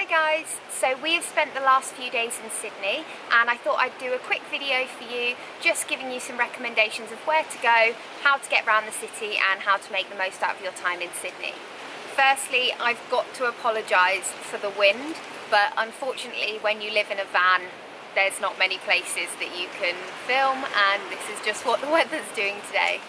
guys, so we have spent the last few days in Sydney and I thought I'd do a quick video for you just giving you some recommendations of where to go, how to get around the city and how to make the most out of your time in Sydney. Firstly, I've got to apologise for the wind, but unfortunately when you live in a van there's not many places that you can film and this is just what the weather's doing today.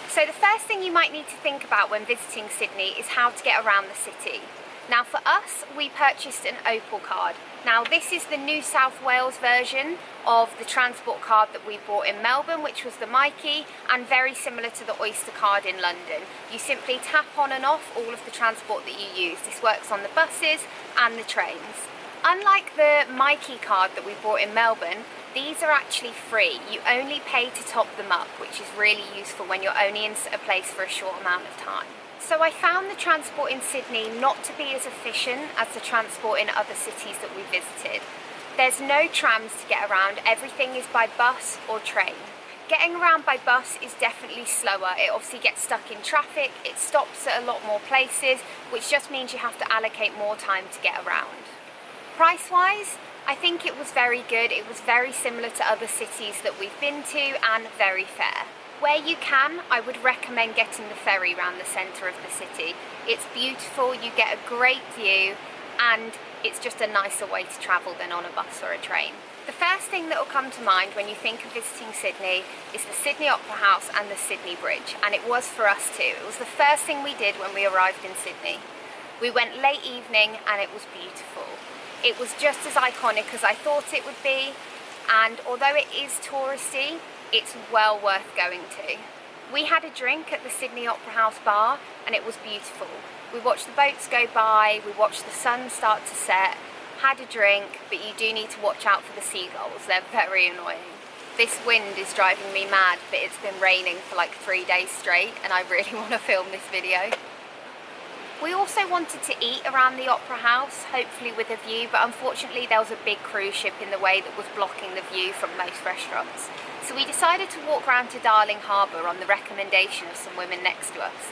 So the first thing you might need to think about when visiting Sydney is how to get around the city. Now for us, we purchased an Opal card. Now this is the New South Wales version of the transport card that we bought in Melbourne, which was the Mikey, and very similar to the Oyster card in London. You simply tap on and off all of the transport that you use. This works on the buses and the trains. Unlike the Mikey card that we bought in Melbourne, these are actually free. You only pay to top them up, which is really useful when you're only in a place for a short amount of time. So I found the transport in Sydney not to be as efficient as the transport in other cities that we visited. There's no trams to get around, everything is by bus or train. Getting around by bus is definitely slower. It obviously gets stuck in traffic, it stops at a lot more places, which just means you have to allocate more time to get around. Price-wise, I think it was very good. It was very similar to other cities that we've been to and very fair. Where you can, I would recommend getting the ferry around the centre of the city. It's beautiful, you get a great view, and it's just a nicer way to travel than on a bus or a train. The first thing that will come to mind when you think of visiting Sydney is the Sydney Opera House and the Sydney Bridge, and it was for us too. It was the first thing we did when we arrived in Sydney. We went late evening and it was beautiful. It was just as iconic as I thought it would be, and although it is touristy, it's well worth going to. We had a drink at the Sydney Opera House bar and it was beautiful. We watched the boats go by, we watched the sun start to set, had a drink, but you do need to watch out for the seagulls, they're very annoying. This wind is driving me mad, but it's been raining for like 3 days straight and I really want to film this video. We also wanted to eat around the Opera House, hopefully with a view, but unfortunately there was a big cruise ship in the way that was blocking the view from most restaurants. So we decided to walk round to Darling Harbour on the recommendation of some women next to us.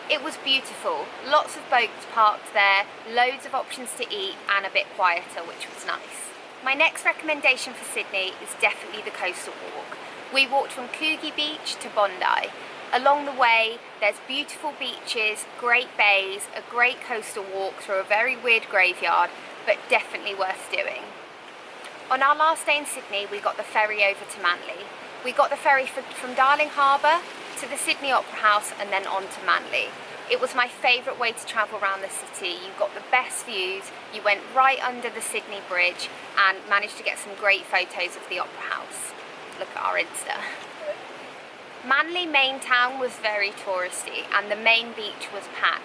It was beautiful, lots of boats parked there, loads of options to eat and a bit quieter, which was nice. My next recommendation for Sydney is definitely the coastal walk. We walked from Coogee Beach to Bondi. Along the way, there's beautiful beaches, great bays, a great coastal walk through a very weird graveyard, but definitely worth doing. On our last day in Sydney, we got the ferry over to Manly. We got the ferry from Darling Harbour to the Sydney Opera House and then on to Manly. It was my favourite way to travel around the city. You got the best views, you went right under the Sydney Bridge and managed to get some great photos of the Opera House. Look at our Insta. Manly main town was very touristy and the main beach was packed.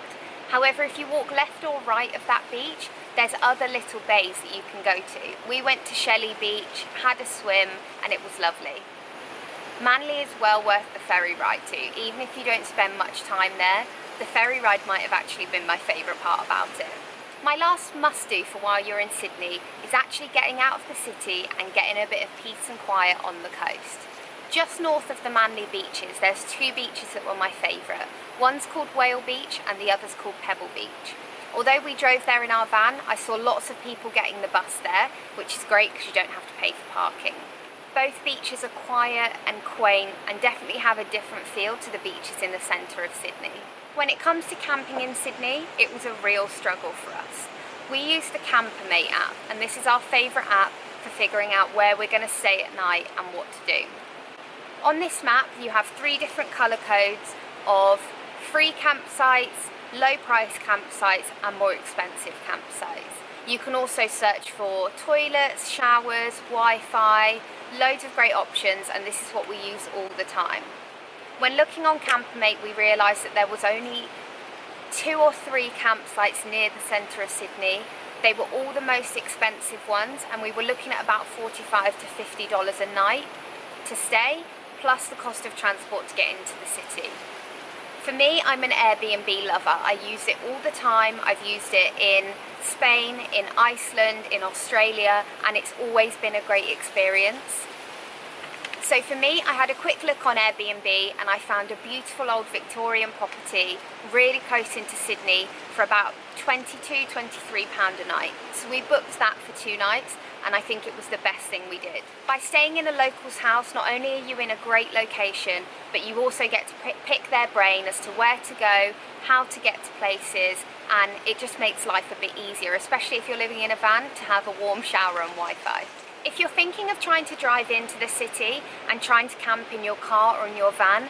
However, if you walk left or right of that beach, there's other little bays that you can go to. We went to Shelley Beach, had a swim, and it was lovely. Manly is well worth the ferry ride too. Even if you don't spend much time there, the ferry ride might have actually been my favourite part about it. My last must-do for while you're in Sydney is actually getting out of the city and getting a bit of peace and quiet on the coast. Just north of the Manly beaches, there's two beaches that were my favourite. One's called Whale Beach and the other's called Pebble Beach. Although we drove there in our van, I saw lots of people getting the bus there, which is great because you don't have to pay for parking. Both beaches are quiet and quaint and definitely have a different feel to the beaches in the centre of Sydney. When it comes to camping in Sydney, it was a real struggle for us. We use the Campermate app and this is our favourite app for figuring out where we're going to stay at night and what to do. On this map you have 3 different colour codes of free campsites, low price campsites and more expensive campsites. You can also search for toilets, showers, Wi-Fi, loads of great options and this is what we use all the time. When looking on Campermate we realised that there was only 2 or 3 campsites near the centre of Sydney. They were all the most expensive ones and we were looking at about $45 to $50 a night to stay, plus the cost of transport to get into the city. For me, I'm an Airbnb lover. I use it all the time. I've used it in Spain, in Iceland, in Australia, and it's always been a great experience. So for me, I had a quick look on Airbnb and I found a beautiful old Victorian property really close into Sydney for about £22, £23 a night. So we booked that for 2 nights and I think it was the best thing we did. By staying in a local's house, not only are you in a great location, but you also get to pick their brain as to where to go, how to get to places, and it just makes life a bit easier, especially if you're living in a van, to have a warm shower and Wi-Fi. If you're thinking of trying to drive into the city and trying to camp in your car or in your van,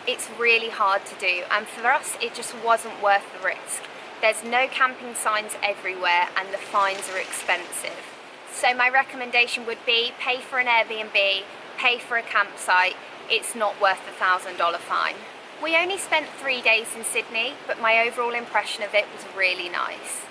it's really hard to do, and for us it just wasn't worth the risk. There's no camping signs everywhere and the fines are expensive. So my recommendation would be pay for an Airbnb, pay for a campsite. It's not worth the $1,000 fine. We only spent 3 days in Sydney, but my overall impression of it was really nice.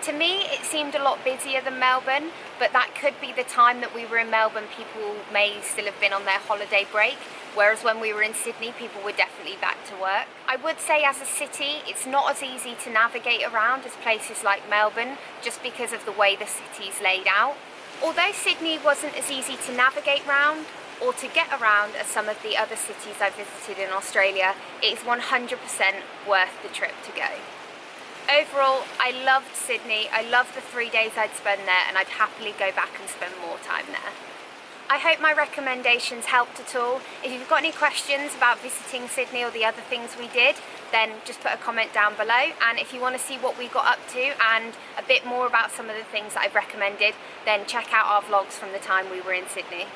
To me, it seemed a lot busier than Melbourne, but that could be the time that we were in Melbourne, people may still have been on their holiday break, whereas when we were in Sydney, people were definitely back to work. I would say as a city, it's not as easy to navigate around as places like Melbourne, just because of the way the city's laid out. Although Sydney wasn't as easy to navigate around or to get around as some of the other cities I visited in Australia, it is 100% worth the trip to go. Overall, I loved Sydney, I loved the 3 days I'd spend there, and I'd happily go back and spend more time there. I hope my recommendations helped at all. If you've got any questions about visiting Sydney or the other things we did, then just put a comment down below. And if you want to see what we got up to and a bit more about some of the things that I've recommended, then check out our vlogs from the time we were in Sydney.